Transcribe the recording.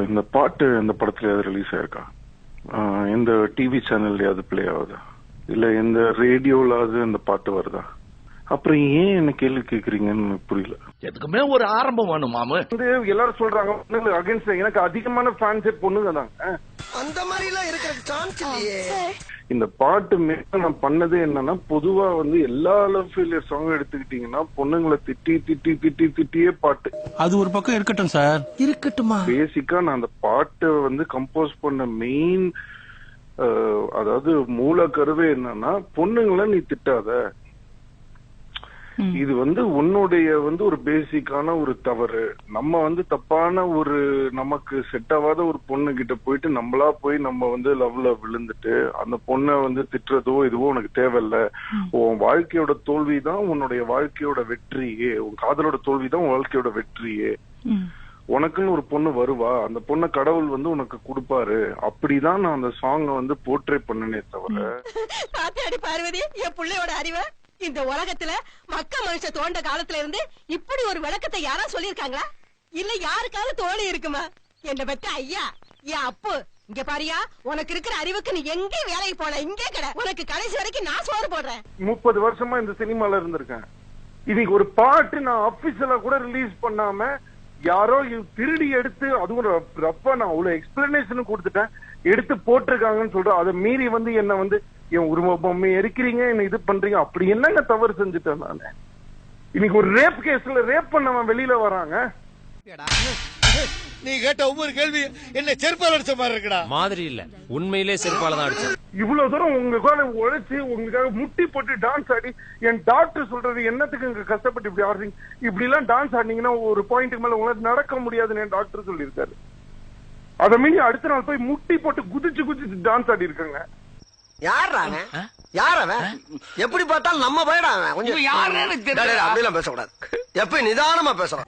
இந்த பாட்டு இந்த படத்துல ரிலீஸ் ஆயிருக்கா? எந்த டிவி சேனல்லையாவது பிளே ஆகுதா? இல்ல எந்த ரேடியோலாவது இந்த பாட்டு வருதா? அப்புறம் ஏன் என்ன கேள்வி கேக்குறீங்கன்னு புரியல. எதுக்குமே ஒரு ஆரம்பம் வேணும் மாமு. எல்லாரும் சொல்றாங்க அகைன்ஸ்ட். எனக்கு அதிகமான ஃபேன்ஸே பொண்ணுங்க தாங்க. அந்த மாதிரி எல்லாம் இருக்கிற சான்ஸ் இல்லையே. இந்த பாட்டு மேல நான் பண்ணது என்னன்னா, பொதுவா எல்லா லவ் ஃபெயிலியர் சாங் எடுத்துக்கிட்டீங்கன்னா பொண்ணுங்களை திட்டி திட்டி திட்டி திட்டியே பாட்டு. அது ஒரு பக்கம் இருக்கட்டும் சார். இருக்கட்டுமா? பேசிக்கா நான் அந்த பாட்டை கம்போஸ் பண்ண மெயின் அதாவது மூல கருவே என்னன்னா, பொண்ணுங்களை நீ திட்டாத. இது உன்னுடைய ஒரு பேசிக்கான ஒரு தவறு. நம்ம தப்பான ஒரு நமக்கு செட் ஆகாத ஒரு பொண்ணு கிட்ட போயிட்டு நம்மளா போய் நம்ம லவ்ல விழுந்துட்டு அந்த பொண்ணை திட்டுறதோ இதுவோ உனக்கு தேவையில்ல. உன் வாழ்க்கையோட தோல்விதான் உன்னுடைய வாழ்க்கையோட வெற்றியே. உன் காதலோட தோல்விதான் உன் வாழ்க்கையோட வெற்றியே. உனக்குன்னு ஒரு பொண்ணு வருவா, அந்த பொண்ணை கடவுள் உனக்கு கொடுப்பாரு. அப்படிதான் நான் அந்த சாங்கை போர்ட்ரே பண்ணனே தவிர. பாத்தாடி பார்வதி, என் பிள்ளையோட அறிவை இந்த உலகத்துல மக்க மனுஷ தோண்ட காலத்துல இருந்து இப்படி ஒரு விளக்கத்தை யாரா சொல்லிருக்காங்களா? இல்ல யாருக்காவது தோழி இருக்குமா? என்ன பத்தி ஐயா என் அப்பு இங்க பாரியா, உனக்கு இருக்கிற அறிவுக்கு நீ எங்கே வேலைக்கு போன? இங்கே கடை. உனக்கு கடைசி வரைக்கும் நான் சோறு போடுறேன். 30 வருஷமா இந்த சினிமால இருந்திருக்கேன். இன்னைக்கு ஒரு பாட்டு நான் அபிஷியலா கூட ரிலீஸ் பண்ணாம யாரோ திருடி எடுத்து, அதுவும் ரப்பா நான் அவ்வளவு எக்ஸ்பிளனேஷன் கொடுத்துட்டேன், எடுத்து போட்டிருக்காங்கன்னு சொல்றேன். அதை மீறி என்ன என் உருவ பொம்மை எரிக்கிறீங்க, என்ன இது பண்றீங்க. அப்படி என்னங்க தவறு செஞ்சுட்டேன் நானு? இன்னைக்கு ஒரு ரேப் கேஸ்ல ரேப் பண்ணவன் வெளியில வராங்க. நீ கேட்ட ஒவ்வொரு கேள்வி என்ன செருப்பால அடிச்ச மாதிரி இருக்குடா. மாதிரி இல்ல, உண்மையிலே செருப்பால தான் அடிச்சேன். இவ்வளவு தூரம் உங்களுக்காக உழைச்சு உங்களுக்காக முட்டி போட்டு டான்ஸ் ஆடி, என் டாக்டர் சொல்றது என்னத்துக்கு இங்க கஷ்டப்பட்டு இப்படி ஆடுறீங்க, இப்படி எல்லாம் டான்ஸ் ஆடினீங்கன்னா ஒரு பாயிண்ட்டுக்கு மேல உங்களுக்கு நடக்க முடியாதுன்னு என் டாக்டர் சொல்லியிருக்காரு. அதை மீறி அடுத்த நாள் போய் முட்டி போட்டு குதிச்சு குதிச்சு டான்ஸ் ஆடி இருக்காங்க. யாராங்க? யாரவன்? எப்படி பார்த்தாலும் நம்ம பயடாங்க. கொஞ்சம் அப்படிலாம் பேசக்கூடாது. எப்ப நிதானமா பேசுறோம்.